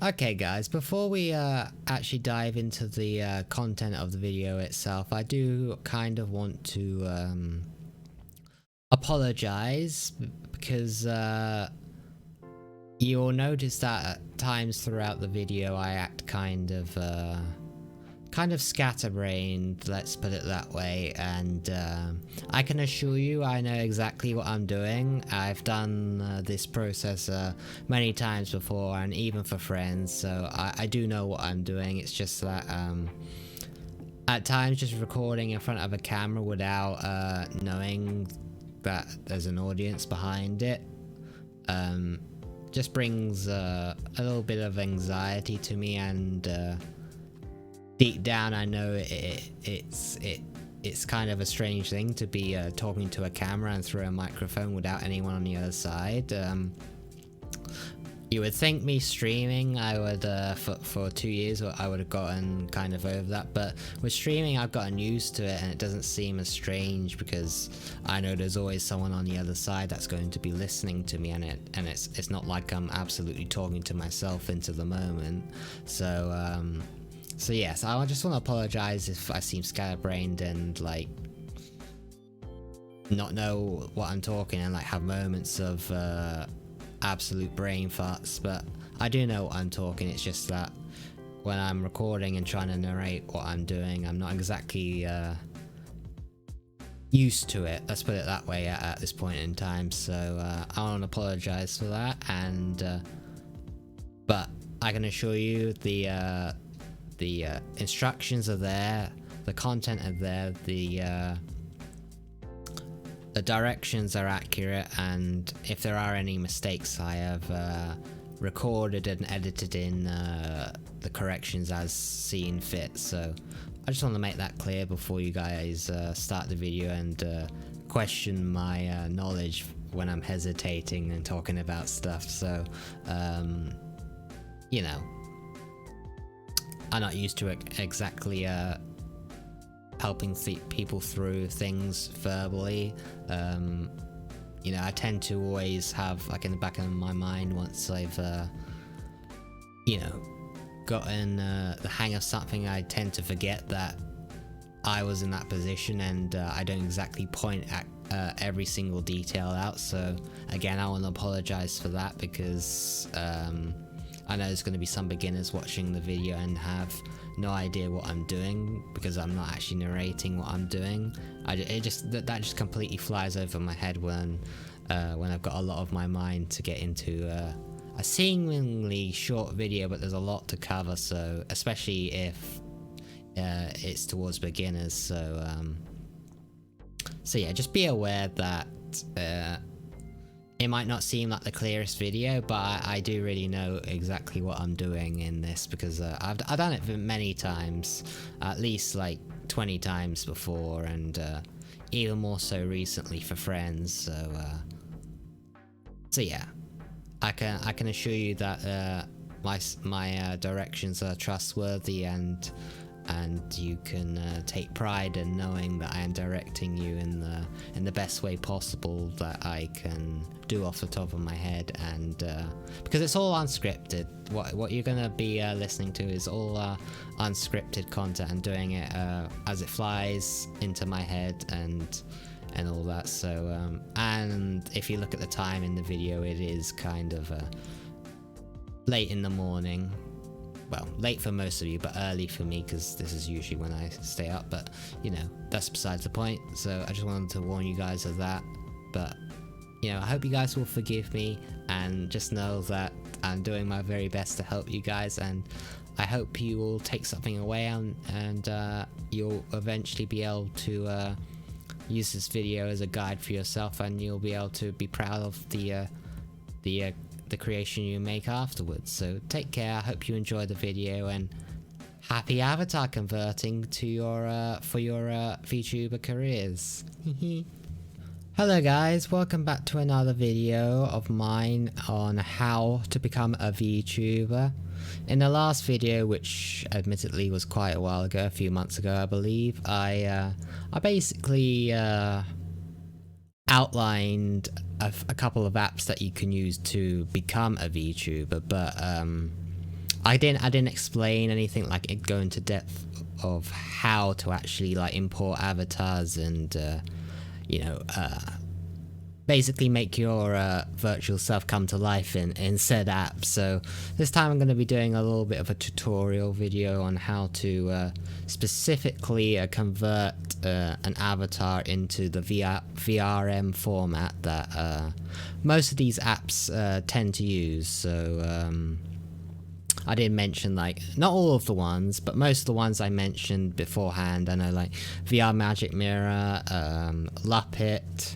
Okay guys, before we actually dive into the content of the video itself, I do kind of want to apologize because you'll notice that at times throughout the video I act kind of scatterbrained, let's put it that way, and I can assure you I know exactly what I'm doing. I've done this process many times before, and even for friends, so I do know what I'm doing. It's just that at times just recording in front of a camera without knowing that there's an audience behind it just brings a little bit of anxiety to me, and deep down I know it's kind of a strange thing to be talking to a camera and through a microphone without anyone on the other side. You would think me streaming, I would for 2 years I would have gotten kind of over that, but with streaming I've gotten used to it and it doesn't seem as strange because I know there's always someone on the other side that's going to be listening to me, and it's not like I'm absolutely talking to myself into the moment. So yes, I just want to apologize if I seem scatterbrained and like not know what I'm talking and like have moments of absolute brain farts, but I do know what I'm talking. It's just that when I'm recording and trying to narrate what I'm doing, I'm not exactly used to it, let's put it that way, at this point in time. So I want to apologize for that, and but I can assure you the instructions are there, the content are there, the directions are accurate, and if there are any mistakes I have recorded and edited in the corrections as seen fit. So I just want to make that clear before you guys start the video and question my knowledge when I'm hesitating and talking about stuff. So you know, I'm not used to it exactly helping people through things verbally. You know, I tend to always have like in the back of my mind, once I've you know, gotten the hang of something, I tend to forget that I was in that position, and I don't exactly point at every single detail out. So again, I want to apologize for that, because I know there's going to be some beginners watching the video and have no idea what I'm doing because I'm not actually narrating what I'm doing. That just completely flies over my head when I've got a lot of my mind to get into a seemingly short video, but there's a lot to cover. So especially if it's towards beginners. So yeah, just be aware that it might not seem like the clearest video, but I do really know exactly what I'm doing in this, because I've done it many times, at least like 20 times before, and even more so recently for friends. So yeah, I can assure you that my directions are trustworthy, and you can take pride in knowing that I am directing you in the best way possible that I can do off the top of my head, and because it's all unscripted. What you're gonna be listening to is all unscripted content, and doing it as it flies into my head and all that. So and if you look at the time in the video, it is kind of late in the morning. Well, late for most of you, but early for me, because this is usually when I stay up, but you know, that's besides the point. So I just wanted to warn you guys of that. But you know, I hope you guys will forgive me, and just know that I'm doing my very best to help you guys, and I hope you will take something away, and you'll eventually be able to use this video as a guide for yourself, and you'll be able to be proud of the creation you make afterwards. So take care, I hope you enjoy the video, and happy avatar converting to your for your VTuber careers. Hello guys, welcome back to another video of mine on how to become a VTuber. In the last video, which admittedly was quite a while ago, a few months ago I believe, I basically outlined a couple of apps that you can use to become a VTuber, but I didn't explain anything like it go into depth of how to actually like import avatars and you know, basically make your virtual self come to life in said app. So this time I'm going to be doing a little bit of a tutorial video on how to specifically convert an avatar into the VRM format that most of these apps tend to use. So I did mention, like, not all of the ones, but most of the ones I mentioned beforehand. I know, like, VRMagicMirror, Luppet,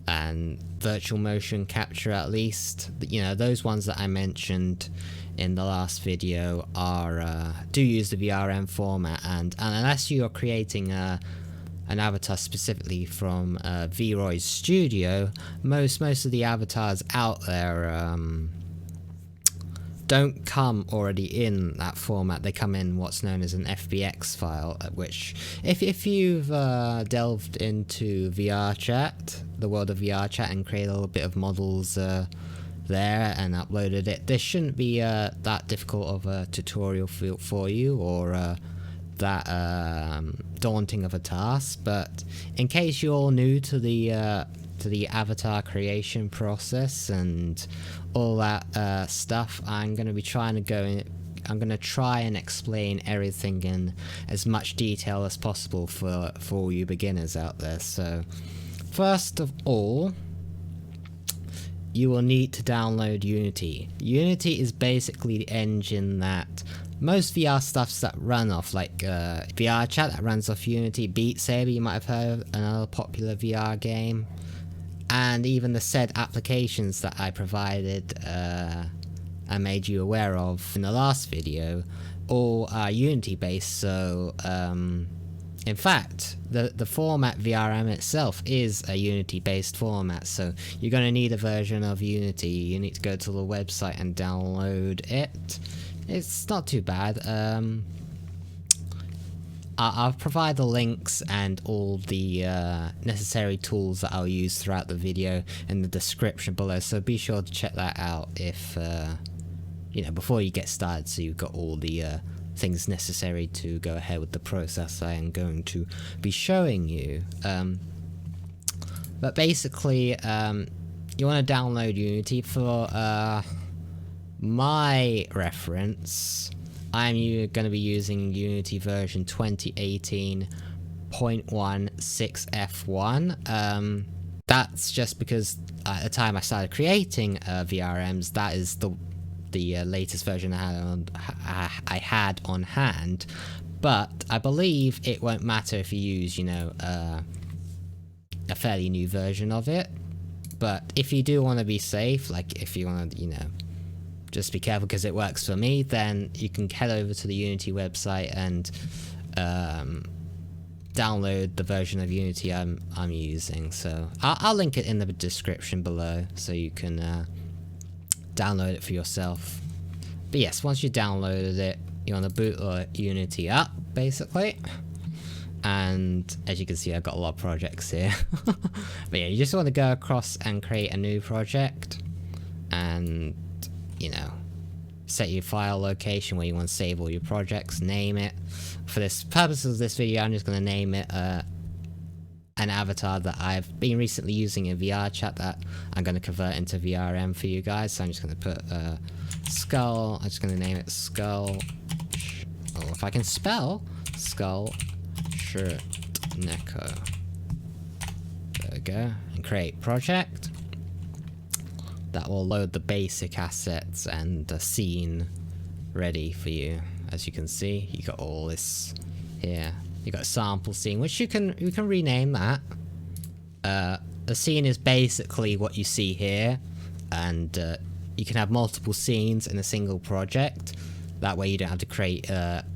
and Virtual Motion Capture, at least. You know, those ones that I mentioned in the last video are do use the VRM format, and unless you are creating an avatar specifically from VRoid's studio, most of the avatars out there don't come already in that format. They come in what's known as an FBX file, which if you've delved into VR chat, the world of VR chat, and created a little bit of models there and uploaded it, this shouldn't be that difficult of a tutorial for you, or that daunting of a task. But in case you're all new to the avatar creation process and all that stuff, I'm going to be trying to I'm going to try and explain everything in as much detail as possible for all you beginners out there. So first of all, you will need to download Unity. Unity is basically the engine that most VR stuffs that run off, like VR chat that runs off Unity, Beat Saber, you might have heard of, another popular VR game, and even the said applications that I provided I made you aware of in the last video, all are Unity based. So in fact, the format VRM itself is a Unity based format, so you're going to need a version of Unity. You need to go to the website and download it. It's not too bad. I'll provide the links and all the necessary tools that I'll use throughout the video in the description below, so be sure to check that out if you know, before you get started, so you've got all the things necessary to go ahead with the process I am going to be showing you. But basically, you want to download Unity. For my reference, I'm going to be using Unity version 2018.16F1. That's just because at the time I started creating VRMs, that is the latest version I had on hand. But I believe it won't matter if you use, you know, a fairly new version of it. But if you do want to be safe, like if you want to, you know, just be careful because it works for me, then you can head over to the Unity website and download the version of Unity I'm using. So I'll link it in the description below so you can download it for yourself. But yes, once you downloaded it, you want to boot Unity up, basically. And as you can see, I've got a lot of projects here. But yeah, you just want to go across and create a new project, and you know, set your file location where you want to save all your projects, name it. For this purposes of this video, I'm just going to name it an avatar that I've been recently using in VR chat that I'm going to convert into VRM for you guys. So I'm just going to put Skull. I'm just going to name it Skull. Oh, if I can spell Skull Shirt Neko. There we go. And create project. That will load the basic assets and the scene ready for you. As you can see, you got all this here. You got a sample scene, which you can rename that. The scene is basically what you see here, and you can have multiple scenes in a single project. That way, you don't have to create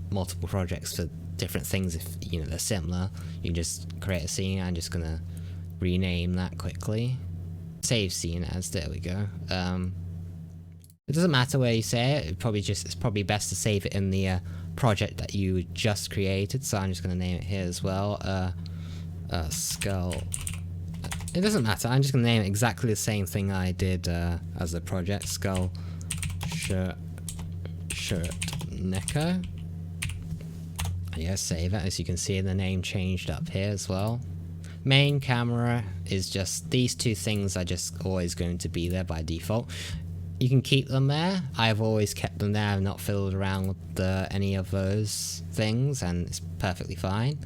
multiple projects for different things. If you know they're similar, you can just create a scene. I'm just gonna rename that quickly. Save scene as, there we go. It doesn't matter where you say it. It's probably best to save it in the project that you just created. So I'm just gonna name it here as well. Skull. It doesn't matter. I'm just gonna name it exactly the same thing I did as the project. Skull Portrait Neko. Yeah, save it. As you can see, the name changed up here as well. Main camera is just these two things are just always going to be there by default. You can keep them there. I've always kept them there. I've not fiddled around with any of those things, and it's perfectly fine.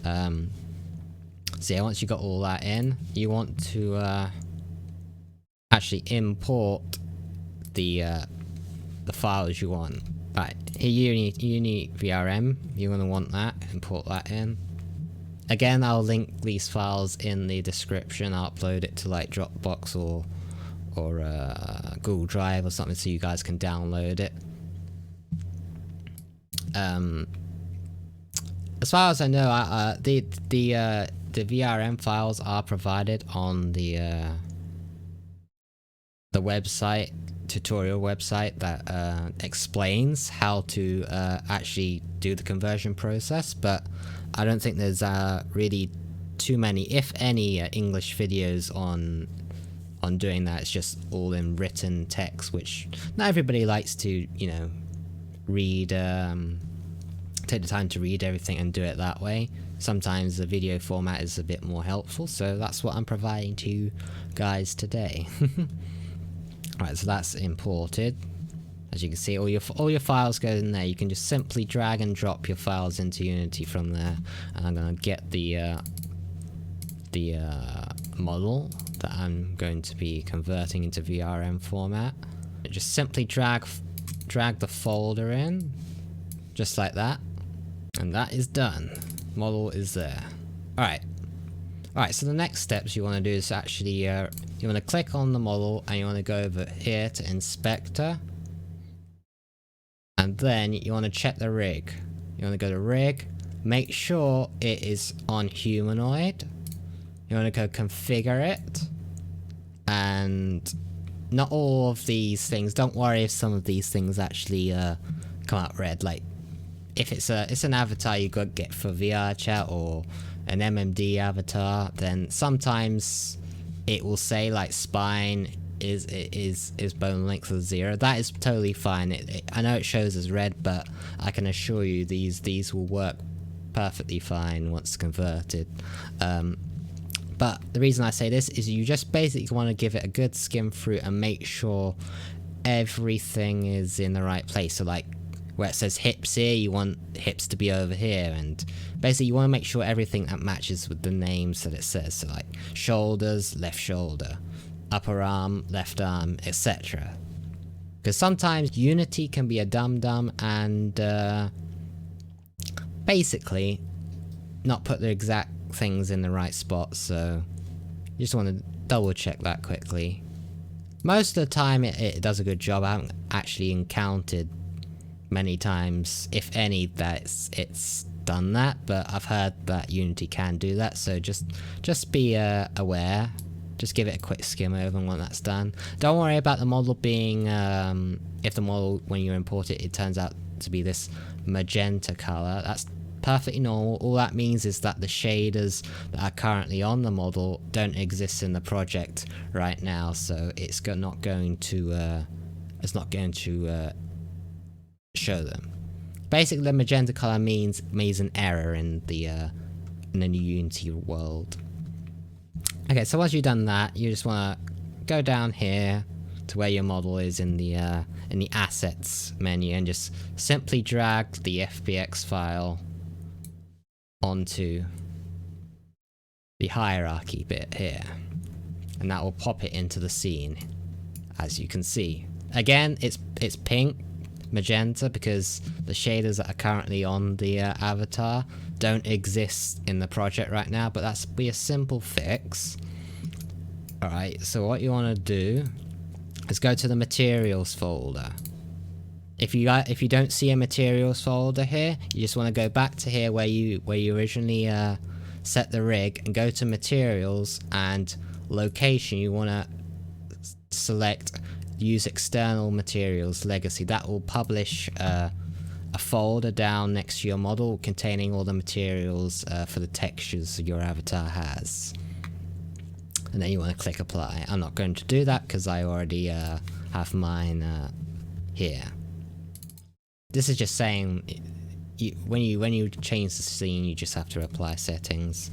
So yeah, once you got all that in, you want to actually import the files you want. Right, here you need VRM. You're gonna want that. Import that in. Again, I'll link these files in the description. I'll upload it to like Dropbox or Google Drive or something so you guys can download it. As far as I know, the VRM files are provided on the website, tutorial website that explains how to actually do the conversion process, but I don't think there's really too many, if any, English videos on doing that. It's just all in written text, which not everybody likes to, you know, read, take the time to read everything and do it that way. Sometimes the video format is a bit more helpful, so that's what I'm providing to you guys today. Right, so that's imported. As you can see, all your files go in there. You can just simply drag and drop your files into Unity from there. And I'm gonna get the model that I'm going to be converting into VRM format. Just simply drag the folder in, just like that, and that is done. Model is there. Alright, so the next steps you want to do is actually you want to click on the model and you want to go over here to Inspector, and then you want to check the rig. You want to go to Rig, make sure it is on Humanoid. You want to go Configure it, and not all of these things. Don't worry if some of these things actually come out red. Like if it's an avatar you got get for VR chat or an MMD avatar, then sometimes it will say like spine is bone length of 0. That is totally fine. I know it shows as red, but I can assure you these will work perfectly fine once converted. But the reason I say this is you just basically want to give it a good skim through and make sure everything is in the right place. So like where it says hips here, you want hips to be over here, and basically you want to make sure everything that matches with the names that it says. So like shoulders, left shoulder, upper arm, left arm, etc. Because sometimes Unity can be a dum-dum and basically not put the exact things in the right spot, so you just want to double check that quickly. Most of the time it does a good job. I haven't actually encountered many times, if any, that it's done that, but I've heard that Unity can do that, so just be aware. Just give it a quick skim over when that's done. Don't worry about the model being if the model, when you import it, it turns out to be this magenta color. That's perfectly normal. All that means is that the shaders that are currently on the model don't exist in the project right now, so it's not going to show them. Basically, the magenta color means an error in the new Unity world. Okay, so once you've done that, you just want to go down here to where your model is in the assets menu and just simply drag the FBX file onto the hierarchy bit here, and that will pop it into the scene, as you can see. Again, it's pink, magenta, because the shaders that are currently on the avatar don't exist in the project right now, but that's be a simple fix. Alright, so what you want to do is go to the materials folder. If you don't see a materials folder here, you just want to go back to here where you originally set the rig and go to materials and location. You want to select use external materials legacy. That will publish a folder down next to your model containing all the materials for the textures your avatar has. And then you want to click apply. I'm not going to do that because I already have mine here. this is just saying when you change the scene, you just have to apply settings.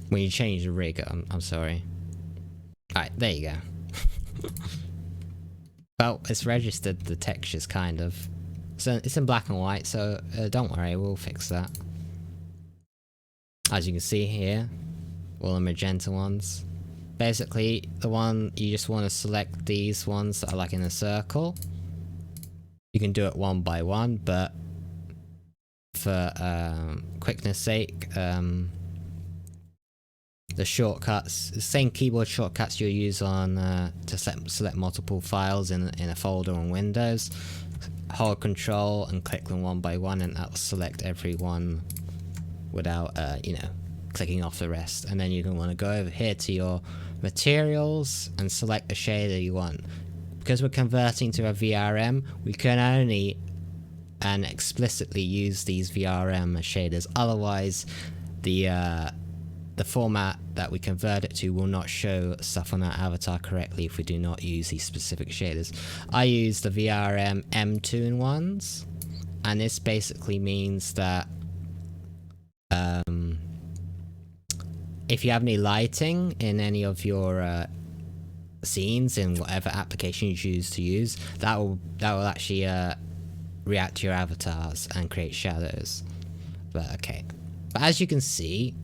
When you change the rig, I'm sorry. Alright, there you go. Well, it's registered the textures, kind of. So it's in black and white, so don't worry, we'll fix that. As you can see here, all the magenta ones. Basically, the one you just want to select these ones that are like in a circle. You can do it one by one, but for quickness sake, the shortcuts, the same keyboard shortcuts you'll use on to select multiple files in a folder on Windows. Hold Control and click them one by one, and that will select every one without, you know, clicking off the rest. And then you're going to want to go over here to your materials and select the shader you want. Because we're converting to a VRM, we can only and explicitly use these VRM shaders. Otherwise, the format that we convert it to will not show stuff on our avatar correctly if we do not use these specific shaders. I use the VRM M2 ones, and this basically means that if you have any lighting in any of your scenes in whatever application you choose to use, that will actually react to your avatars and create shadows. But okay, but as you can see,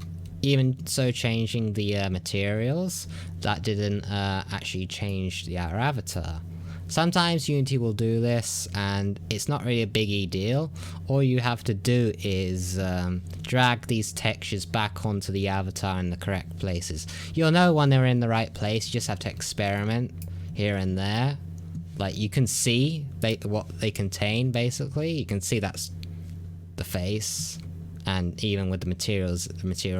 even so, changing the materials, that didn't actually change our avatar. Sometimes Unity will do this, and it's not really a biggie deal. All you have to do is drag these textures back onto the avatar in the correct places. You'll know when they're in the right place, you just have to experiment here and there. Like, you can see what they contain, basically. You can see that's the face. And even with the material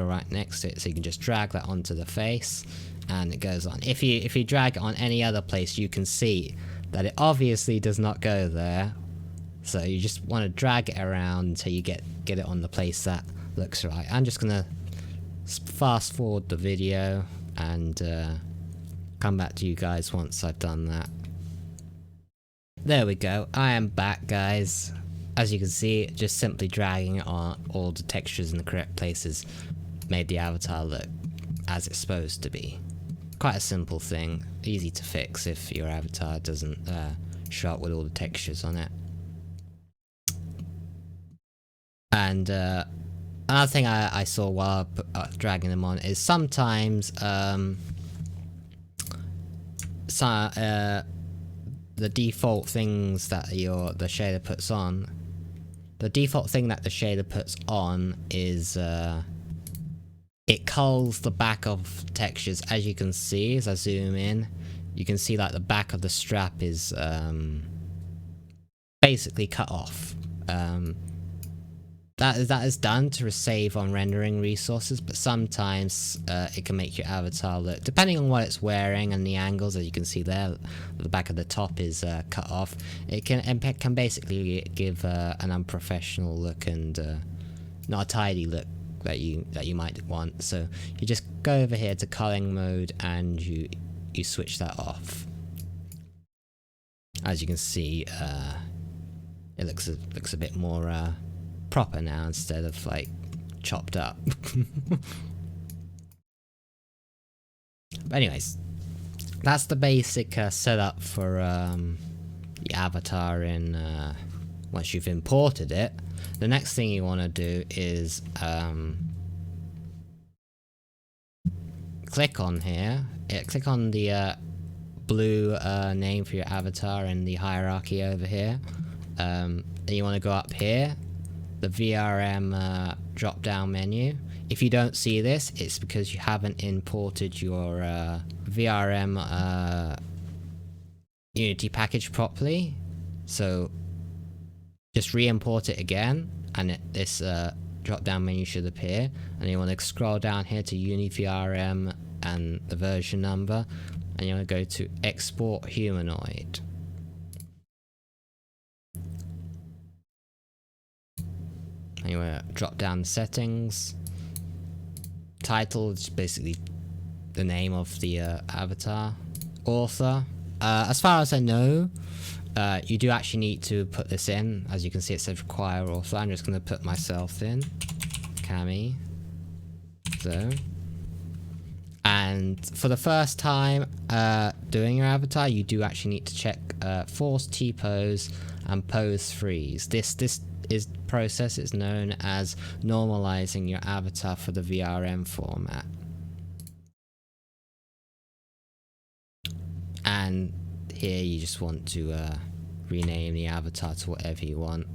right next to it, so you can just drag that onto the face, and it goes on. If you drag it on any other place, you can see that it obviously does not go there. So you just want to drag it around until you get it on the place that looks right. I'm just gonna fast forward the video and come back to you guys once I've done that. There we go. I am back, guys. As you can see, just simply dragging it on all the textures in the correct places made the avatar look as it's supposed to be. Quite a simple thing, easy to fix if your avatar doesn't show up with all the textures on it. And another thing I saw while dragging them on is sometimes the default things that the shader puts on. The default thing that the shader puts on is it culls the back of textures. As you can see, as I zoom in, you can see like the back of the strap is basically cut off. That is done to save on rendering resources, but sometimes it can make your avatar look, depending on what it's wearing and the angles, as you can see there, the back of the top is cut off. It can basically give an unprofessional look and not a tidy look that you might want. So you just go over here to culling mode and you switch that off. As you can see, it looks a bit more proper now instead of like chopped up. But anyways, that's the basic setup for the avatar in once you've imported it. The next thing you want to do is click on here, click on the blue name for your avatar in the hierarchy over here. Then you want to go up here, the VRM drop down menu. If you don't see this, it's because you haven't imported your VRM Unity package properly. So just re-import it again, and this drop down menu should appear. And you want to scroll down here to Unity VRM and the version number, and you want to go to Export Humanoid. And you want to drop down the settings. Title is basically the name of the avatar. Author. As far as I know, you do actually need to put this in. As you can see, it says require author. I'm just going to put myself in. Kamizhou. And for the first time doing your avatar, you do actually need to check force T-pose and pose freeze. This process is known as normalizing your avatar for the VRM format. And here you just want to rename the avatar to whatever you want.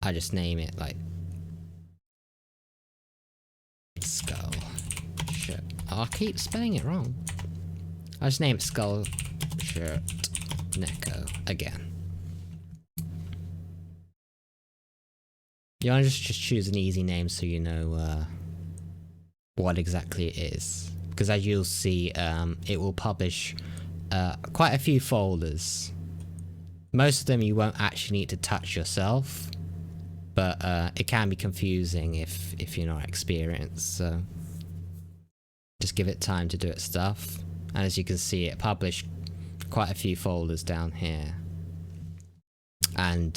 I just name it like Skull Shirt. Oh, I keep spelling it wrong. I just name it Skull Shirt Neko again. You want to just choose an easy name so you know what exactly it is. Because as you'll see, it will publish quite a few folders. Most of them you won't actually need to touch yourself, but it can be confusing if you're not experienced, so just give it time to do its stuff. And as you can see, it published quite a few folders down here. And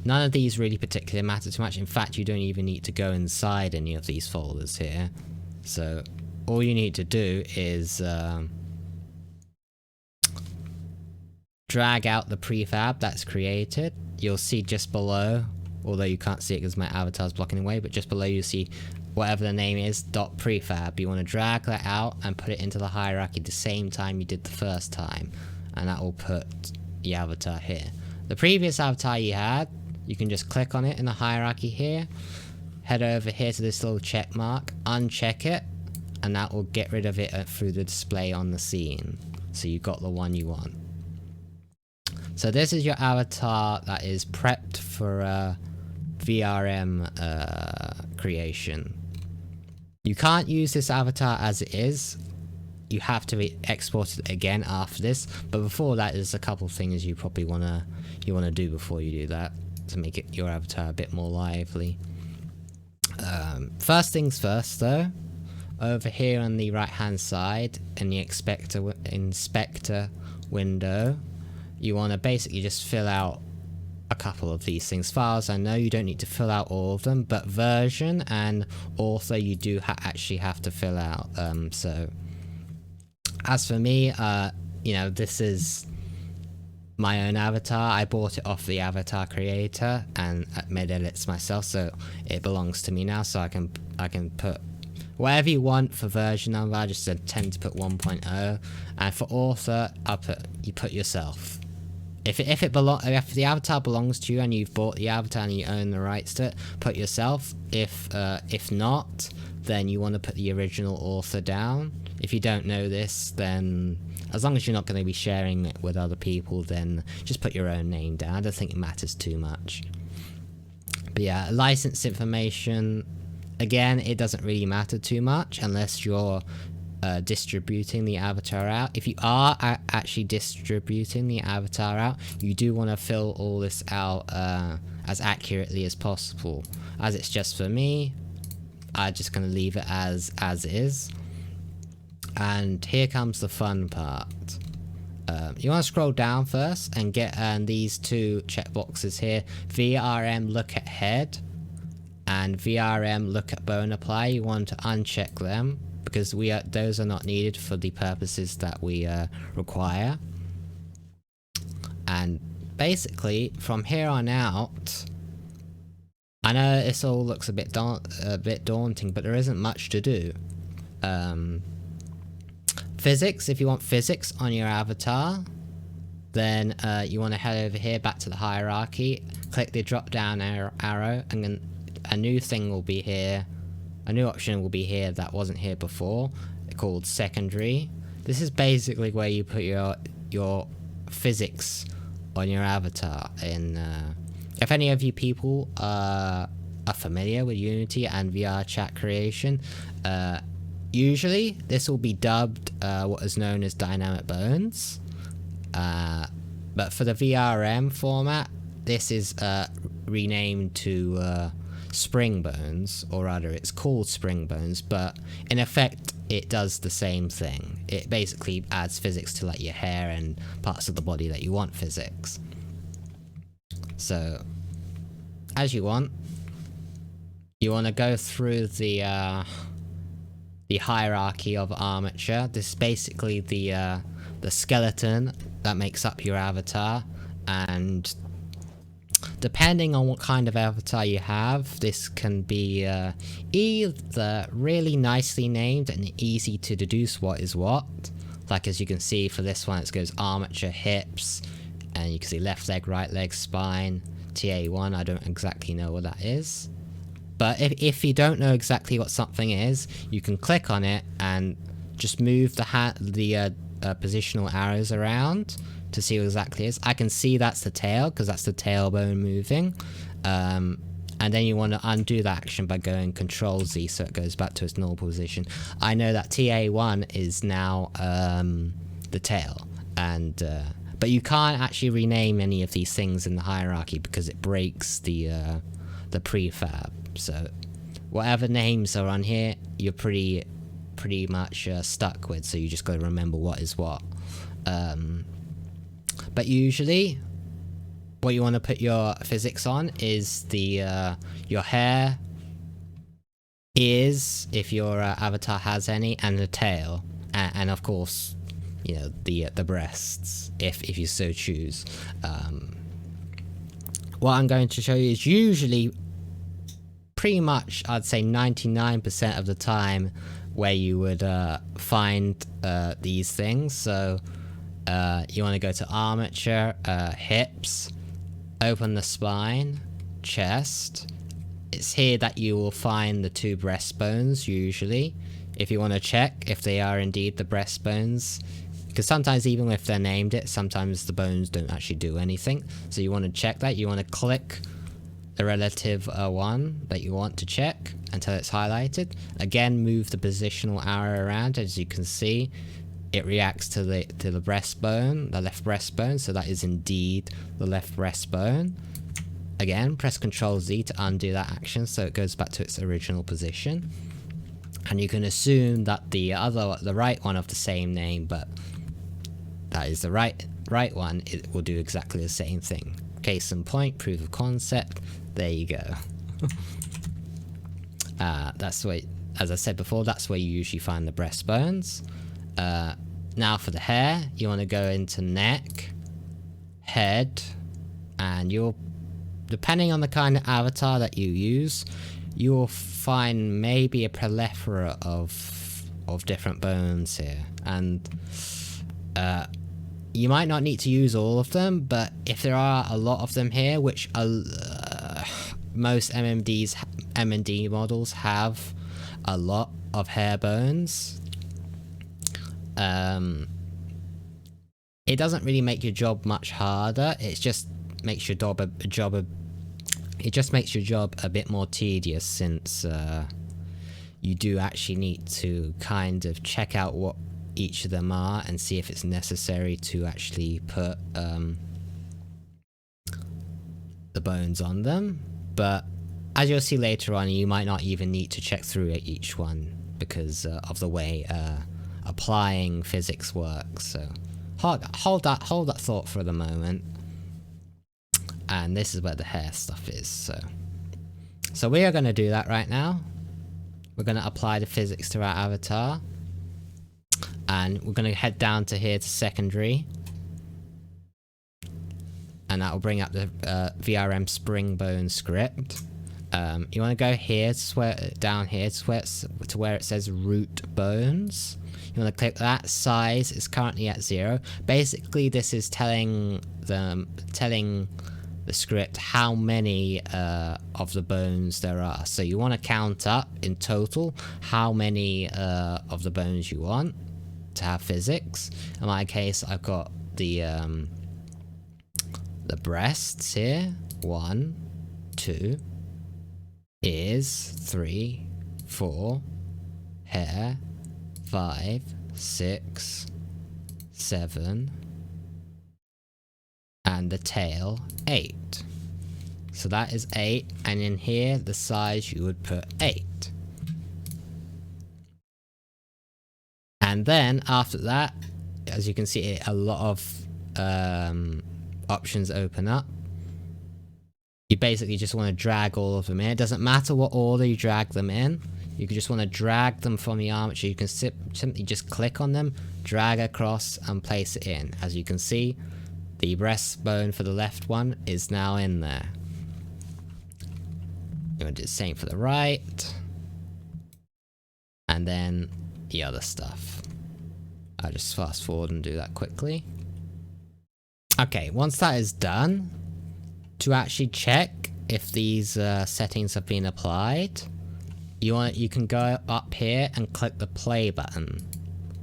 none of these really particularly matter too much. In fact, you don't even need to go inside any of these folders here. So all you need to do is drag out the prefab that's created. You'll see just below, although you can't see it because my avatar's blocking away, but just below you see whatever the name is, .prefab. You want to drag that out and put it into the hierarchy the same time you did the first time, and that will put the avatar here. The previous avatar you had, you can just click on it in the hierarchy here, head over here to this little check mark, uncheck it, and that will get rid of it through the display on the scene. So you got the one you want. So this is your avatar that is prepped for VRM creation. You can't use this avatar as it is. You have to export it again after this. But before that, there's a couple things you probably wanna do before you do that to make it your avatar a bit more lively. First things first, though. Over here on the right hand side in the inspector window, you want to basically just fill out a couple of these things. Files, I know you don't need to fill out all of them, but version and author you do actually have to fill out. So as for me, you know, this is my own avatar. I bought it off the avatar creator and made edits myself, so it belongs to me now. So I can put whatever you want for version number. I just tend to put 1.0, and for author, you put yourself. If the avatar belongs to you and you've bought the avatar and you own the rights to it, put yourself. If not, then you want to put the original author down. If you don't know this, then as long as you're not going to be sharing it with other people, then just put your own name down. I don't think it matters too much. But yeah, license information, again, it doesn't really matter too much unless you're distributing the avatar out. If you are actually distributing the avatar out, you do want to fill all this out as accurately as possible. As it's just for me, I'm just going to leave it as is. And here comes the fun part. You want to scroll down first and get these two checkboxes here, VRM look at head and VRM look at bone apply. You want to uncheck them because those are not needed for the purposes that we require. And basically from here on out, I know this all looks a bit daunting, but there isn't much to do. Physics, if you want physics on your avatar, then you want to head over here back to the hierarchy, click the drop down arrow, and then a new thing will be here. A new option will be here that wasn't here before, called secondary. This is basically where you put your physics on your avatar. If any of you people are familiar with Unity and VR chat creation, usually this will be dubbed what is known as dynamic bones. But for the VRM format, this is renamed to spring bones, or rather it's called spring bones, but in effect it does the same thing. It basically adds physics to like your hair and parts of the body that you want physics. So, as you want to go through the hierarchy of armature. This is basically the skeleton that makes up your avatar, and depending on what kind of avatar you have, this can be either really nicely named and easy to deduce what is what. Like as you can see for this one, it goes armature, hips, and you can see left leg, right leg, spine, TA1. I don't exactly know what that is. But if you don't know exactly what something is, you can click on it and just move the positional arrows around to see what exactly it is. I can see that's the tail, because that's the tailbone moving. And then you want to undo that action by going Control Z so it goes back to its normal position. I know that TA1 is now the tail, and but you can't actually rename any of these things in the hierarchy because it breaks the prefab. So whatever names are on here, you're pretty much stuck with, so you just gotta remember what is what. But usually what you want to put your physics on is your hair, ears if your avatar has any, and the tail, and of course, you know, the breasts if you so choose. What I'm going to show you is usually pretty much, I'd say 99% of the time, where you would find these things. So you want to go to armature, hips, open the spine, chest. It's here that you will find the two breastbones usually, if you want to check if they are indeed the breastbones. Because sometimes even if they're named it, sometimes the bones don't actually do anything. So you want to check that. You want to click the relative one that you want to check until it's highlighted. Again, move the positional arrow around. As you can see, it reacts to the breastbone, the left breastbone, so that is indeed the left breastbone. Again, press Ctrl Z to undo that action so it goes back to its original position. And you can assume that the right one of the same name, but that is the right one, it will do exactly the same thing. Case in point, proof of concept. There you go. That's where, as I said before, that's where you usually find the breastbones. Now for the hair, you want to go into neck, head, and depending on the kind of avatar that you use, you will find maybe a plethora of different bones here. And you might not need to use all of them, but if there are a lot of them here, which most MMD models have a lot of hair bones, it doesn't really make your job much harder. It just makes your job a bit more tedious, since you do actually need to kind of check out what each of them are and see if it's necessary to actually put the bones on them. But as you'll see later on, you might not even need to check through each one because of the way applying physics works. So hold that thought for the moment. And this is where the hair stuff is. So we are going to do that right now. We're going to apply the physics to our avatar. And we're going to head down to here to secondary. And that will bring up the VRM spring bone script. You want to go here, down here to where it says root bones. You want to click that. Size is currently at 0. Basically, this is telling the script how many of the bones there are. So you want to count up in total how many of the bones you want to have physics. In my case, I've got the breasts here. 1, 2, ears, 3, 4, hair, 5, 6, 7, and the tail, 8. So that is 8, and in here, the size you would put 8. And then after that, as you can see, a lot of options open up. You basically just want to drag all of them in. It doesn't matter what order you drag them in. You just want to drag them from the armature. You can simply just click on them, drag across, and place it in. As you can see, the breastbone for the left one is now in there. You want to do the same for the right. And then the other stuff. I'll just fast forward and do that quickly. Okay, once that is done, to actually check if these settings have been applied, you can go up here and click the play button.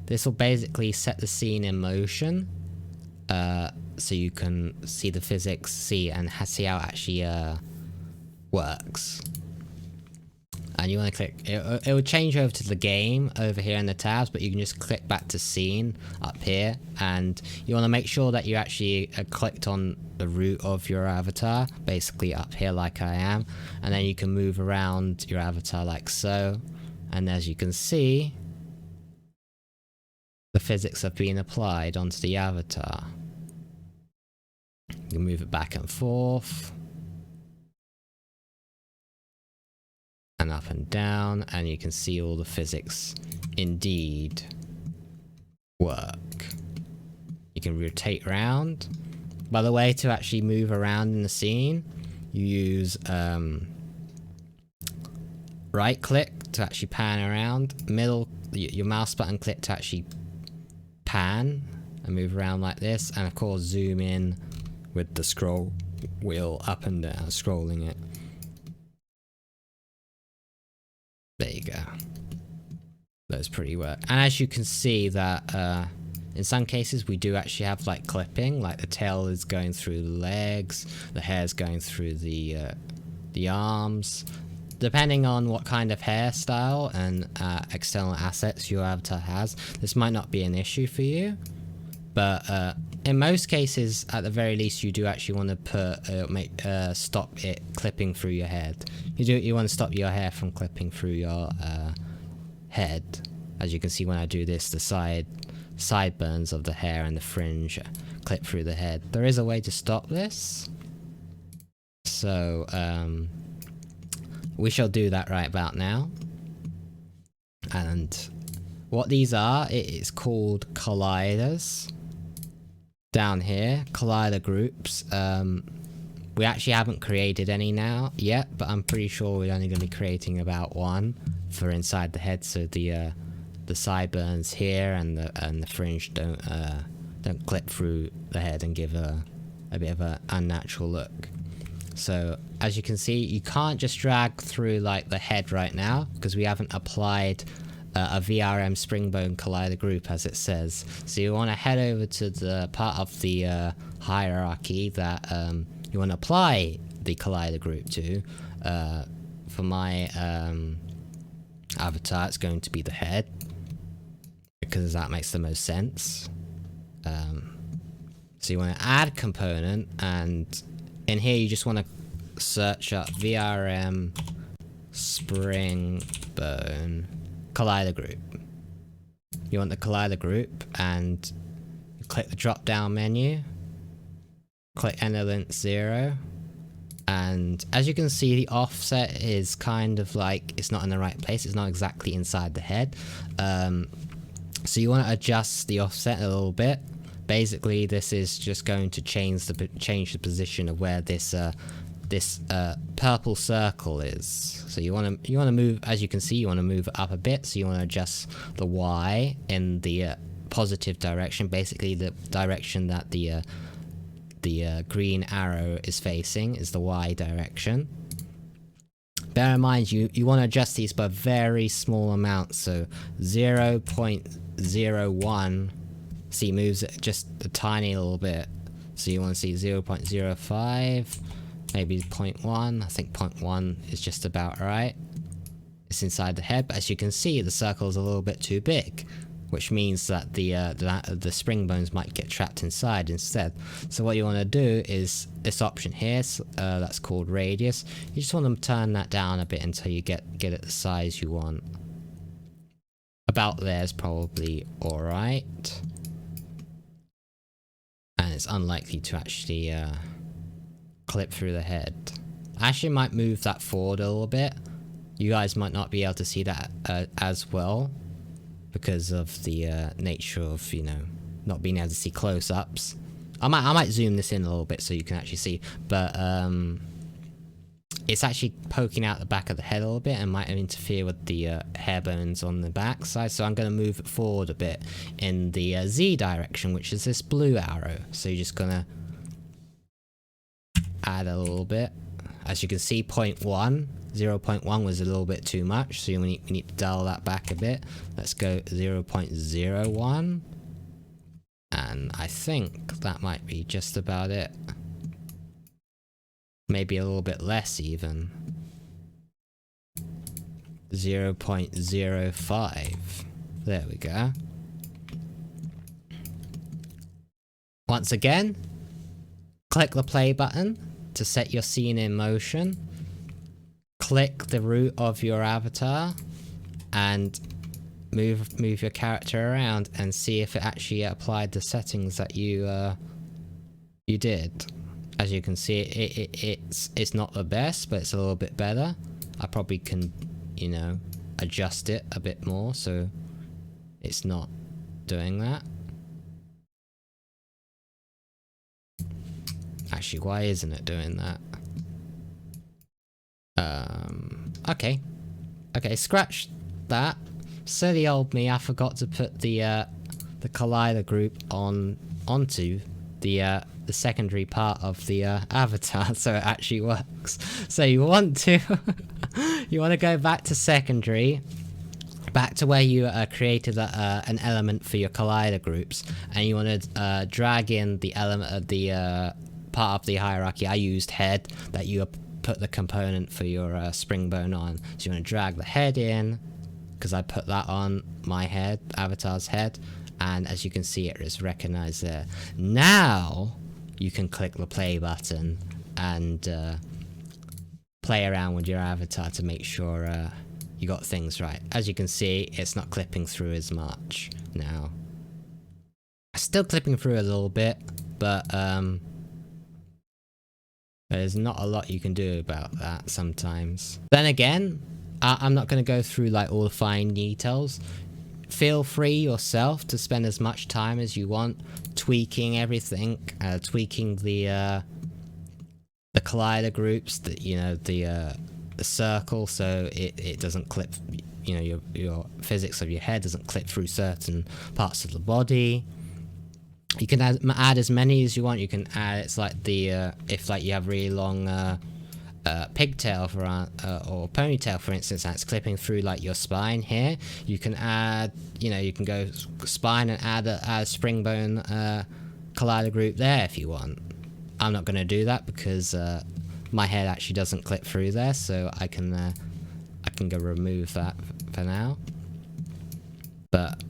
This will basically set the scene in motion, so you can see the physics, see how it actually works. And you want to click, it will change over to the game over here in the tabs, but you can just click back to scene up here, and you want to make sure that you actually clicked on the root of your avatar, basically up here like I am, and then you can move around your avatar like so, and as you can see, the physics have been applied onto the avatar. You can move it back and forth. And up and down, and you can see all the physics indeed work. You can rotate around. By the way, to actually move around in the scene, you use right click to actually pan around, middle, your mouse button click to actually pan and move around like this, and of course zoom in with the scroll wheel up and down, scrolling it. There you go. Those pretty work. And as you can see that in some cases we do actually have like clipping, like the tail is going through the legs, the hair's going through the arms. Depending on what kind of hairstyle and external assets your avatar has, this might not be an issue for you. But in most cases, at the very least, you do actually want to stop it clipping through your head. You want to stop your hair from clipping through your head. As you can see when I do this, the sideburns of the hair and the fringe clip through the head. There is a way to stop this. So we shall do that right about now. And what these are, it is called colliders. Down here, collider groups. We actually haven't created any now yet, but I'm pretty sure we're only going to be creating about one for inside the head, so the sideburns here and the fringe don't clip through the head and give a bit of an unnatural look. So as you can see, you can't just drag through like the head right now because we haven't applied a VRM springbone collider group as it says. So you want to head over to the part of the hierarchy that you want to apply the collider group to. For my avatar, it's going to be the head because that makes the most sense. So you want to add component, and in here you just want to search up VRM springbone collider group. You want the collider group, and you click the drop down menu, click Element 0, and as you can see, the offset is kind of like it's not in the right place. It's not exactly inside the head. So you want to adjust the offset a little bit. Basically, this is just going to change the position of where this purple circle is. So you want to move, as you can see, you want to move it up a bit. So you want to adjust the Y in the positive direction, basically the direction that the green arrow is facing is the Y direction. Bear in mind, you want to adjust these by very small amounts, so 0.01. See, moves it just a tiny little bit. So you want to see 0.05, maybe 0.1. I think 0.1 is just about right. It's inside the head, but as you can see, the circle is a little bit too big, which means that the spring bones might get trapped inside instead. So what you want to do is this option here, that's called radius. You just want to turn that down a bit until you get it the size you want. about there is probably alright. And it's unlikely to actually clip through the head. I actually might move that forward a little bit. You guys might not be able to see that as well, because of the nature of, you know, not being able to see close-ups. I might zoom this in a little bit so you can actually see, but it's actually poking out the back of the head a little bit and might interfere with the hair bones on the back side, so I'm going to move it forward a bit in the Z direction, which is this blue arrow. So you're just going to add a little bit. As you can see, 0.1 was a little bit too much, so we need to dial that back a bit. Let's go 0.01, and I think that might be just about it. Maybe a little bit less even. 0.05. There we go. Once again, click the play button to set your scene in motion. Click the root of your avatar and move your character around and see if it actually applied the settings that you did. As you can see, it's not the best, but it's a little bit better. I probably can, you know, adjust it a bit more so it's not doing that. Actually, why isn't it doing that? Okay. Okay, scratch that. Silly old me, I forgot to put the collider group onto the secondary part of the avatar, so it actually works. So you want to you want to go back to secondary, back to where you created an element for your collider groups, and you want to drag in the element of the part of the hierarchy. I used head, that you put the component for your spring bone on. So you want to drag the head in, because I put that on my head, avatar's head, and as you can see, it is recognized there. Now you can click the play button and play around with your avatar to make sure you got things right. As you can see, it's not clipping through as much now. Still clipping through a little bit, but there's not a lot you can do about that sometimes. Then again, I'm not going to go through like all the fine details. Feel free yourself to spend as much time as you want tweaking everything, tweaking the collider groups, that, you know, the circle, so it doesn't clip, you know, your physics of your head doesn't clip through certain parts of the body. You can add as many as you want. You can add, it's like the if like you have really long pigtail for or ponytail, for instance, and it's clipping through like your spine here, you can add, you know, you can go spine and add a spring bone collider group there if you want. I'm not going to do that because my head actually doesn't clip through there, so I can go remove that for now. But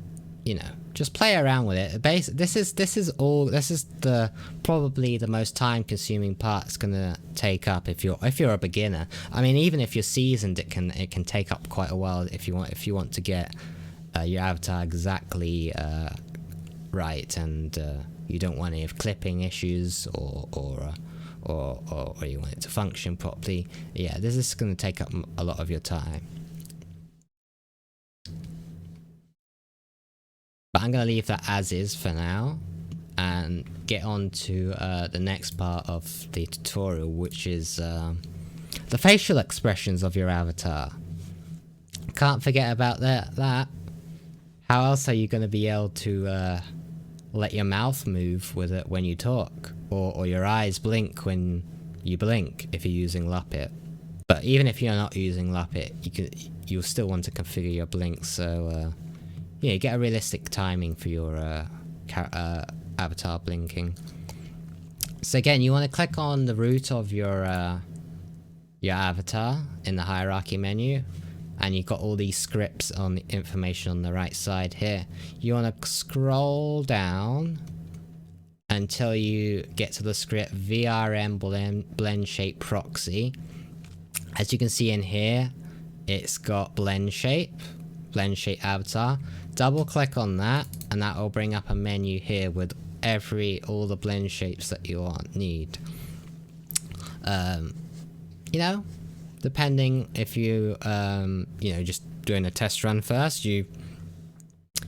you know, just play around with it. This is the probably the most time-consuming part it's gonna take up if you're a beginner. I mean, even if you're seasoned, it can take up quite a while if you want to get your avatar exactly right, and you don't want any of clipping issues or you want it to function properly. Yeah, this is gonna take up a lot of your time. But I'm going to leave that as is for now and get on to the next part of the tutorial, which is the facial expressions of your avatar. Can't forget about that. How else are you going to be able to let your mouth move with it when you talk, or your eyes blink when you blink if you're using Luppet? But even if you're not using Luppet, you'll still want to configure your blinks, so yeah, get a realistic timing for your avatar blinking. So again, you want to click on the root of your avatar in the hierarchy menu, and you've got all these scripts on the information on the right side here. You want to scroll down until you get to the script VRM blend shape proxy. As you can see in here, it's got blend shape. blend shape avatar, double click on that, and that will bring up a menu here with all the blend shapes that you need. You know, depending if you you know, just doing a test run first, you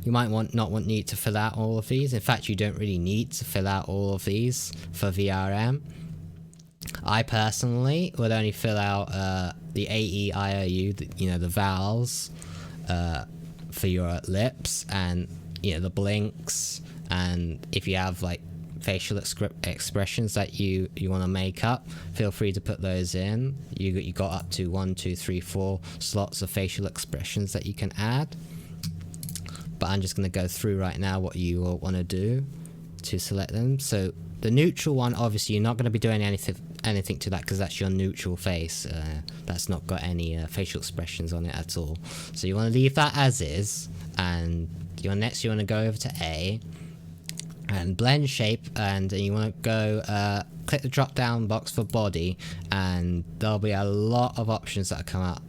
might not need to fill out all of these. In fact, you don't really need to fill out all of these for VRM. I personally would only fill out the A, E, I, O, U, you know, the vowels for your lips, and you know, the blinks, and if you have like facial expressions that you want to make up, feel free to put those in. You got up to 1, 2, 3, 4 slots of facial expressions that you can add. But I'm just going to go through right now what you want to do to select them. So the neutral one, obviously you're not going to be doing anything to that because that's your neutral face. That's not got any facial expressions on it at all. So you want to leave that as is, and next you want to go over to A and blend shape, and you want to go click the drop down box for body, and there'll be a lot of options that come up.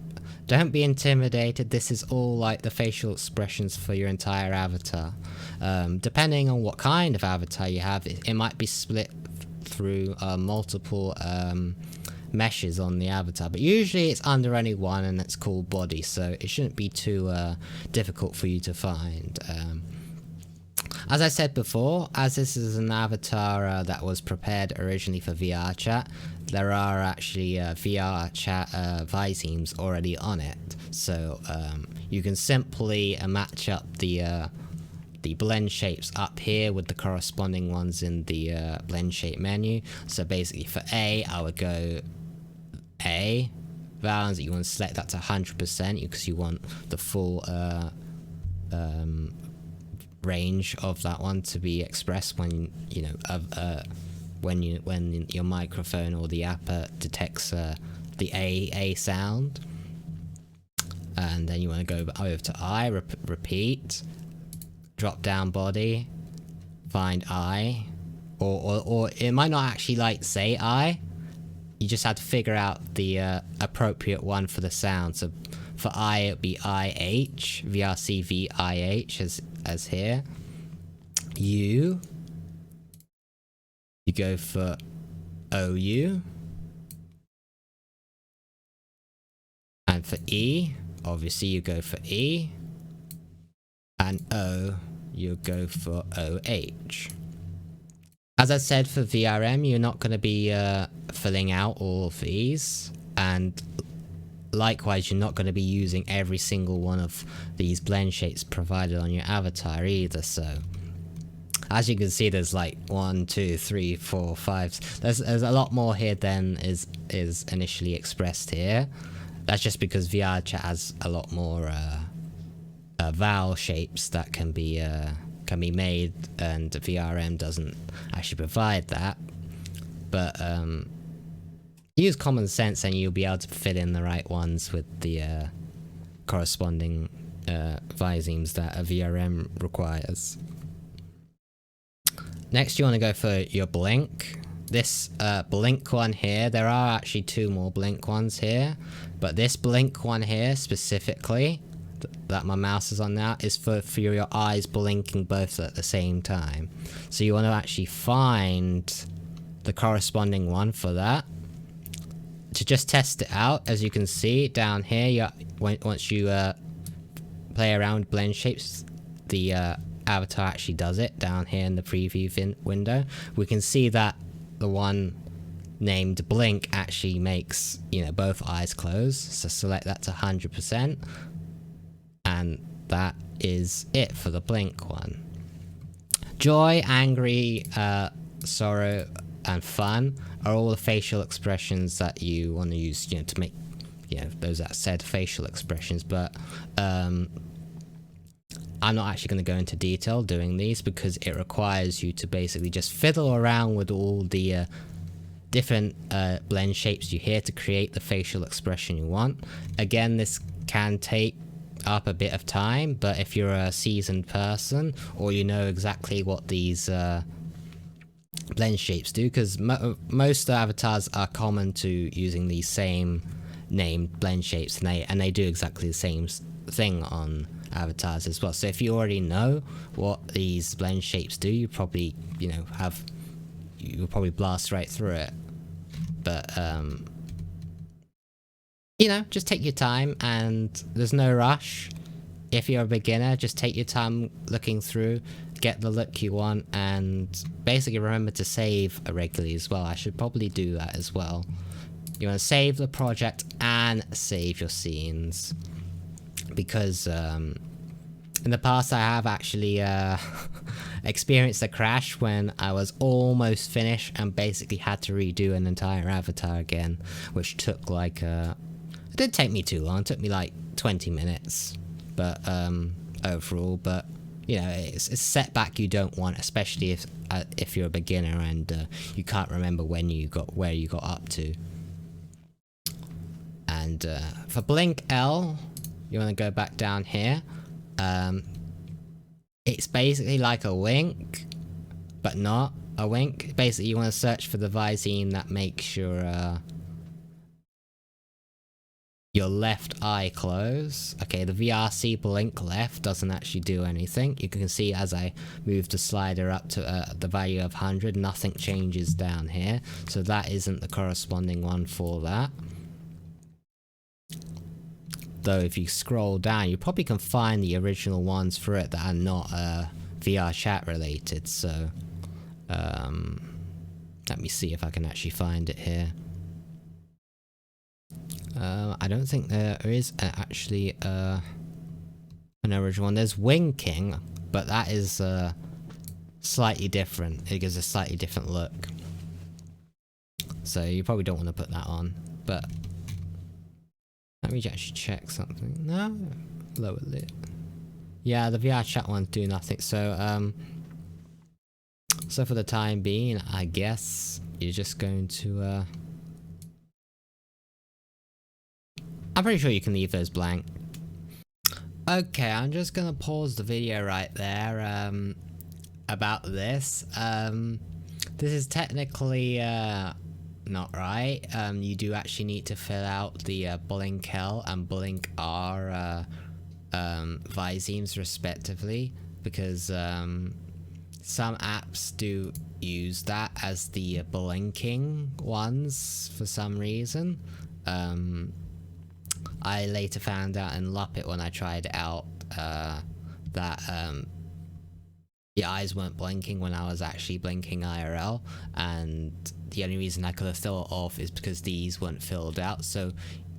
Don't be intimidated, this is all like the facial expressions for your entire avatar. Depending on what kind of avatar you have, it might be split through multiple meshes on the avatar, but usually it's under only one, and it's called body, so it shouldn't be too difficult for you to find. As I said before, as this is an avatar that was prepared originally for VR chat, there are actually VR chat Visemes already on it, so you can simply match up the blend shapes up here with the corresponding ones in the blend shape menu. So basically for A, I would go A, values, you want to select that to 100% because you want the full range of that one to be expressed when you know when your microphone or the app detects the A sound. And then you want to go over to I, repeat, drop down body, find I, or it might not actually like say I. You just have to figure out the appropriate one for the sound. So for I, it would be IH, VRC VIH as here. U, you go for OU. And for E, obviously you go for E. And O, you go for OH. As I said, for VRM, you're not going to be filling out all of these, and likewise, you're not going to be using every single one of these blend shapes provided on your avatar either. So, as you can see, there's like 1, 2, 3, 4, 5. There's a lot more here than is initially expressed here. That's just because VR chat has a lot more vowel shapes that can be made, and VRM doesn't actually provide that. But use common sense and you'll be able to fit in the right ones with the corresponding Visemes that a VRM requires. Next, you want to go for your blink. This blink one here, there are actually 2 more blink ones here, but this blink one here specifically that my mouse is on now is for your eyes blinking both at the same time. So you want to actually find the corresponding one for that. To just test it out, as you can see down here, once you play around with blend shapes, the avatar actually does it down here in the preview window. We can see that the one named blink actually makes, you know, both eyes close. So select that to 100%. And that is it for the blink one. Joy, angry, sorrow, and fun are all the facial expressions that you want to use, you know, to make, you know, those that said facial expressions. But I'm not actually going to go into detail doing these because it requires you to basically just fiddle around with all the different blend shapes you hear to create the facial expression you want. Again, this can take up a bit of time, but if you're a seasoned person or you know exactly what these blend shapes do, because most avatars are common to using these same named blend shapes, and they do exactly the same thing on avatars as well. So if you already know what these blend shapes do, you probably, you know, you'll probably blast right through it. But you know, just take your time, and there's no rush. If you're a beginner, just take your time looking through, get the look you want, and basically remember to save regularly as well. I should probably do that as well. You want to save the project and save your scenes, because in the past I have actually experienced a crash when I was almost finished and basically had to redo an entire avatar again, which took like it didn't take me too long. It took me like 20 minutes, but overall. But you know, it's a setback you don't want, especially if you're a beginner and you can't remember where you got up to. And for blink L, you want to go back down here. It's basically like a wink, but not a wink. Basically, you want to search for the Visine that makes your left eye close. Okay, the VRC blink left doesn't actually do anything. You can see as I move the slider up to the value of 100, nothing changes down here. So that isn't the corresponding one for that. Though if you scroll down, you probably can find the original ones for it that are not VR chat related. So let me see if I can actually find it here. I don't think there is actually an original one. There's winking, but that is slightly different. It gives a slightly different look. So you probably don't want to put that on. But let me actually check something. No, lower lit. Yeah, the VR chat ones do nothing. So so for the time being, I guess you're just going to I'm pretty sure you can leave those blank. Okay, I'm just gonna pause the video right there about this. This is technically not right. You do actually need to fill out the blink L and blink R Visemes respectively, because some apps do use that as the blinking ones for some reason. I later found out in Luppet when I tried it out that the eyes weren't blinking when I was actually blinking IRL, and the only reason I could have filled it off is because these weren't filled out. So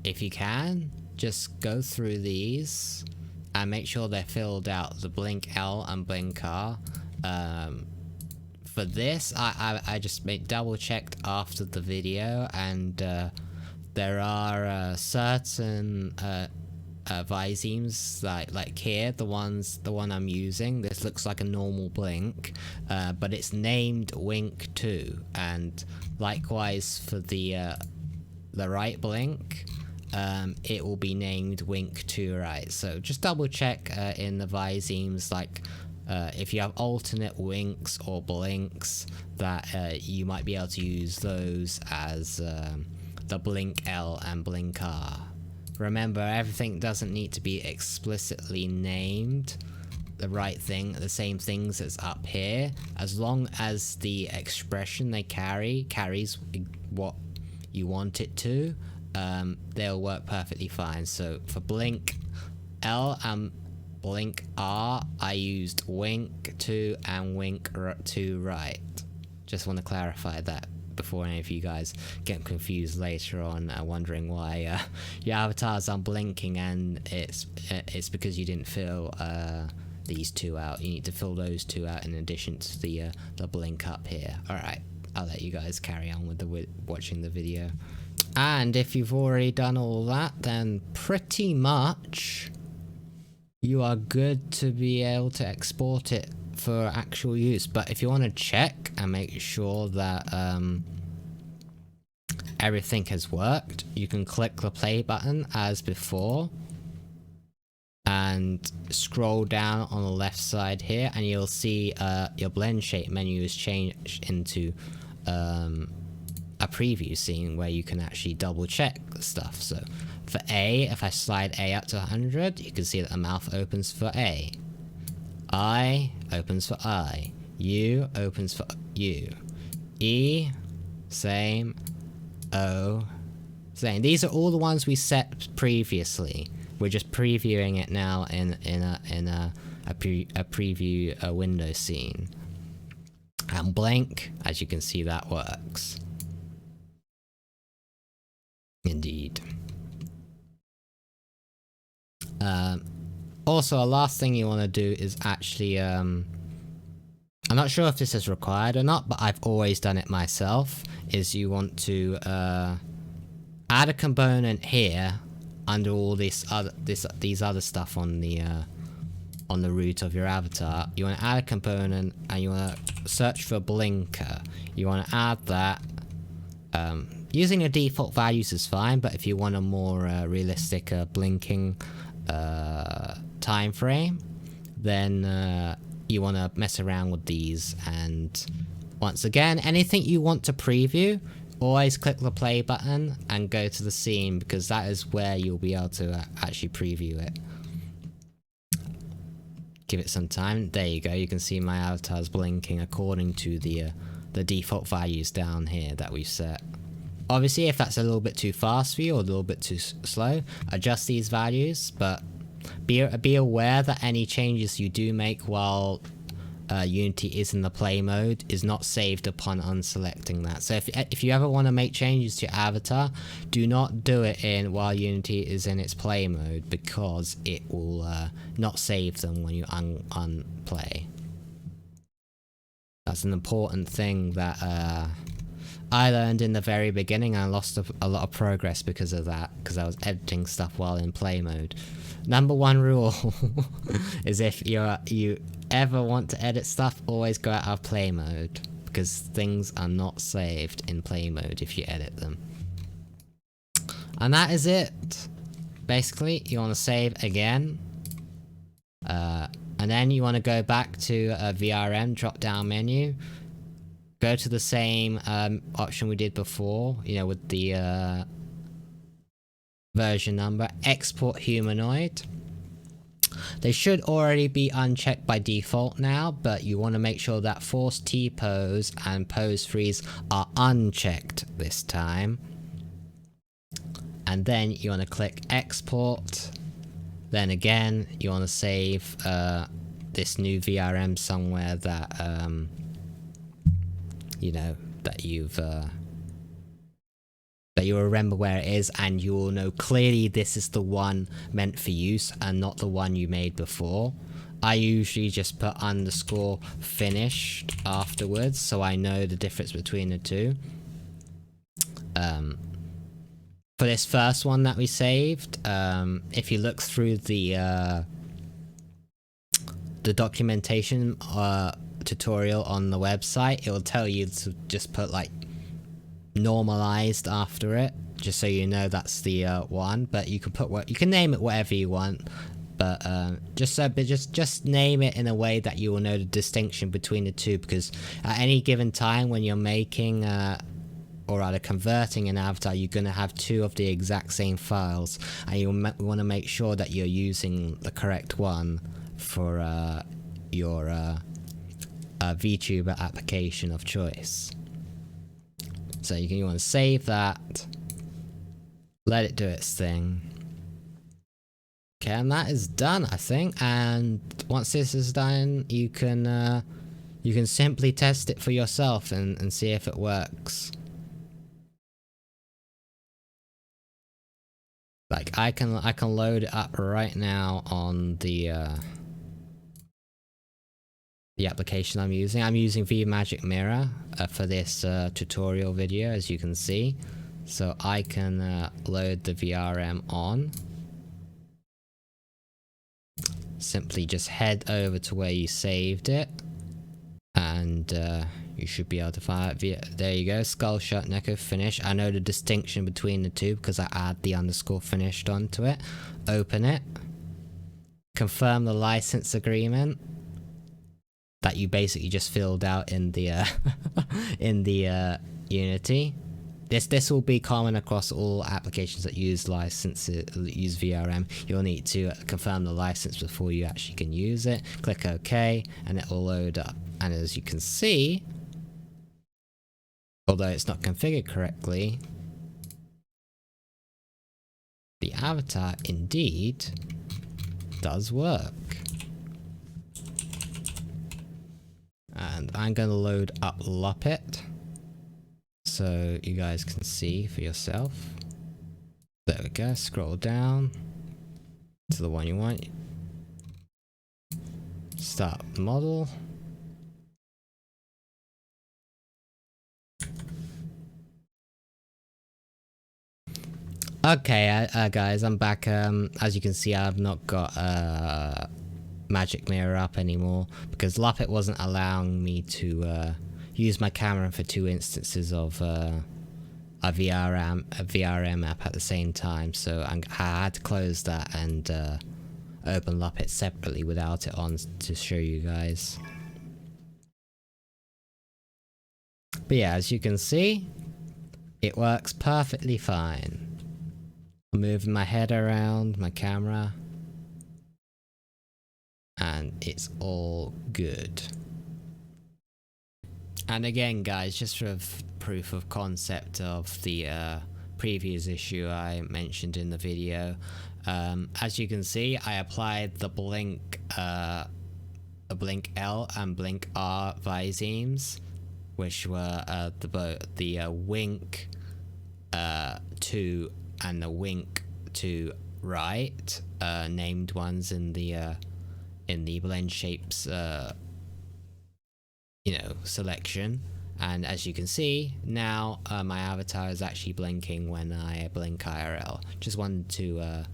if you can, just go through these and make sure they're filled out, the blink L and blink R. For this, I just double checked after the video, and there are certain Visemes like here, the one I'm using. This looks like a normal blink, but it's named Wink 2, and likewise for the right blink, it will be named Wink 2 right. So just double check in the Visemes, like if you have alternate winks or blinks, that you might be able to use those as the blink L and blink R. Remember, everything doesn't need to be explicitly named the right thing, the same things as up here, as long as the expression they carries what you want it to, they'll work perfectly fine. So for blink L and blink R, I used wink 2 and wink 2 right. Just want to clarify that before any of you guys get confused later on, wondering why your avatars are blinking, and it's because you didn't fill these two out. You need to fill those two out in addition to the blink up here. Alright, I'll let you guys carry on with watching the video. And if you've already done all that, then pretty much you are good to be able to export it for actual use. But if you want to check and make sure that everything has worked, you can click the play button as before and scroll down on the left side here, and you'll see your blend shape menu is changed into a preview scene where you can actually double check the stuff. So for A, if I slide A up to 100, you can see that the mouth opens for A. I opens for I. U opens for U. E, same. O, same. These are all the ones we set previously. We're just previewing it now in a preview window scene. And blink, as you can see, that works. Indeed. Also, a last thing you want to do is actually, I'm not sure if this is required or not, but I've always done it myself, is you want to add a component here under all these other stuff on the root of your avatar. You want to add a component and you want to search for blinker. You want to add that. Using the default values is fine, but if you want a more realistic blinking time frame, then you want to mess around with these. And once again, anything you want to preview, always click the play button and go to the scene, because that is where you'll be able to actually preview it. Give it some time. There you go. You can see my avatar's blinking according to the default values down here that we've set. Obviously, if that's a little bit too fast for you or a little bit too slow, adjust these values, but be aware that any changes you do make while Unity is in the play mode is not saved upon unselecting that. So if you ever want to make changes to your avatar, do not do it while Unity is in its play mode, because it will not save them when you unplay. That's an important thing that I learned in the very beginning. I lost a lot of progress because of that, because I was editing stuff while in play mode. Number one rule is if you ever want to edit stuff, always go out of play mode, because things are not saved in play mode if you edit them. And that is it. Basically, you want to save again. And then you want to go back to a VRM drop down menu. Go to the same option we did before, with the version number, export humanoid. They should already be unchecked by default now, but you want to make sure that force T-pose and pose freeze are unchecked this time. And then you want to click export. Then again, you want to save this new VRM somewhere that that you remember where it is, and you will know clearly this is the one meant for use and not the one you made before. I usually just put underscore finished afterwards, so I know the difference between the two. For this first one that we saved, if you look through the documentation tutorial on the website, it will tell you to just put like normalized after it, just so you know that's the one. But you can name it whatever you want, but just name it in a way that you will know the distinction between the two, because at any given time when you're making or rather converting an avatar, you're going to have two of the exact same files, and you want to make sure that you're using the correct one for your VTuber application of choice. So you want to save that, let it do its thing. Okay, and that is done, I think. And once this is done, you can simply test it for yourself and see if it works. Like I can load it up right now on the application I'm using. I'm using VMagicMirror for this tutorial video, as you can see. So I can load the VRM on. Simply just head over to where you saved it, and you should be able to find it. There you go, skull shut, neko finish. I know the distinction between the two because I add the underscore finished onto it. Open it. Confirm the license agreement that you basically just filled out in the in the Unity. this will be common across all applications that use use VRM. You'll need to confirm the license before you actually can use it. Click OK, and it will load up. And as you can see, although it's not configured correctly, the avatar indeed does work. And I'm going to load up Luppet so you guys can see for yourself. There we go, scroll down to the one you want. Start model. Okay, guys, I'm back. As you can see, I've not got VMagicMirror up anymore because Luppet wasn't allowing me to use my camera for 2 instances of a VRM app at the same time. So I had to close that and open Luppet separately without it on to show you guys. But yeah, as you can see, it works perfectly fine. I'm moving my head around my camera and it's all good. And again, guys, just for proof of concept of the previous issue I mentioned in the video, as you can see, I applied the blink L and blink R visemes, which were the wink 2 and the wink to right, named ones in the blend shapes selection. And as you can see now, my avatar is actually blinking when I blink IRL. Just wanted to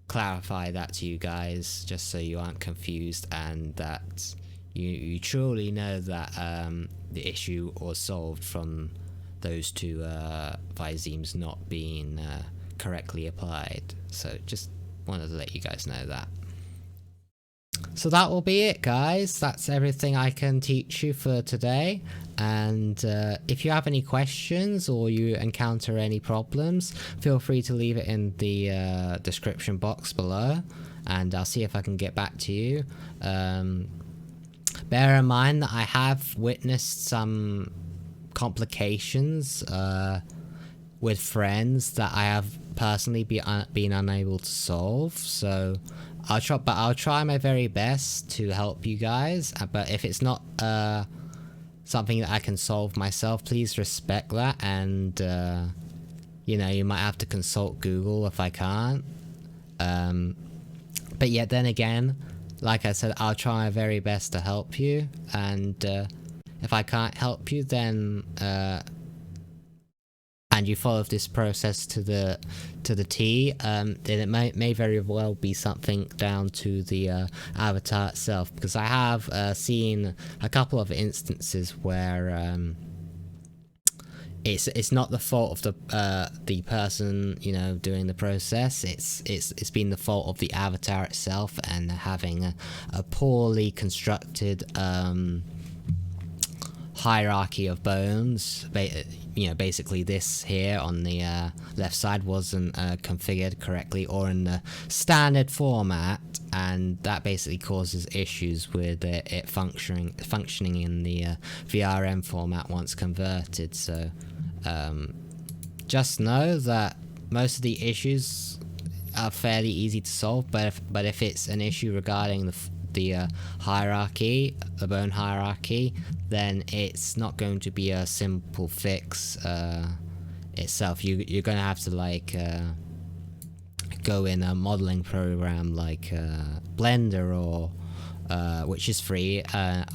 clarify that to you guys, just so you aren't confused and that you truly know that the issue was solved from those 2 visemes not being correctly applied. So just wanted to let you guys know that. So that will be it, guys. That's everything I can teach you for today. And if you have any questions or you encounter any problems, feel free to leave it in the description box below, and I'll see if I can get back to you. Bear in mind that I have witnessed some complications with friends that I have personally been unable to solve, so I'll try my very best to help you guys. But if it's not something that I can solve myself, please respect that, and you might have to consult Google if I can't. But yet then again, like I said, I'll try my very best to help you, and if I can't help you, then and you follow this process to the T, then it may very well be something down to the avatar itself, because I have seen a couple of instances where it's not the fault of the person doing the process. It's been the fault of the avatar itself and having a poorly constructed hierarchy of bones. Basically this here on the left side wasn't configured correctly or in the standard format, and that basically causes issues with it functioning in the VRM format once converted. So just know that most of the issues are fairly easy to solve, but if it's an issue regarding the hierarchy, the bone hierarchy, then it's not going to be a simple fix itself. You're going to have to go in a modeling program like Blender or which is free,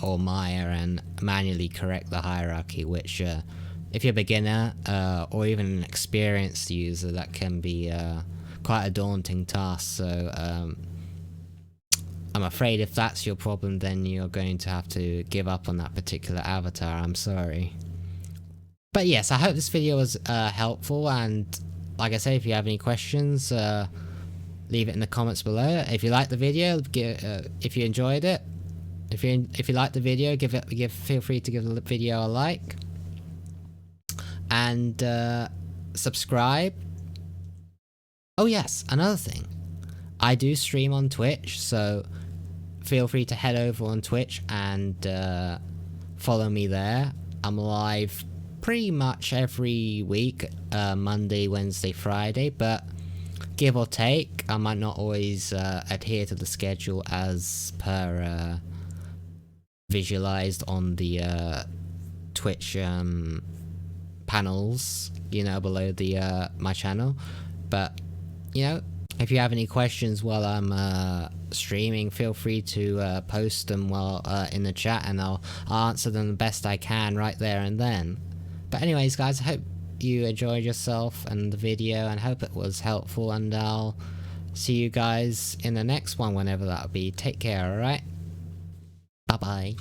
or Maya, and manually correct the hierarchy, which if you're a beginner or even an experienced user, that can be quite a daunting task. So I'm afraid if that's your problem, then you're going to have to give up on that particular avatar. I'm sorry. But yes, I hope this video was helpful, and like I say, if you have any questions, leave it in the comments below. If you liked the video, if you enjoyed it, if you liked the video, feel free to give the video a like. and subscribe. Oh yes, another thing. I do stream on Twitch, so feel free to head over on Twitch and follow me there. I'm live pretty much every week, Monday, Wednesday, Friday, but give or take, I might not always adhere to the schedule as per visualized on the Twitch panels, you know, below the my channel. But you know, if you have any questions while I'm streaming, feel free to post them while in the chat, and I'll answer them the best I can right there and then. But anyways, guys, I hope you enjoyed yourself and the video, and hope it was helpful, and I'll see you guys in the next one, whenever that'll be. Take care, alright? Bye bye.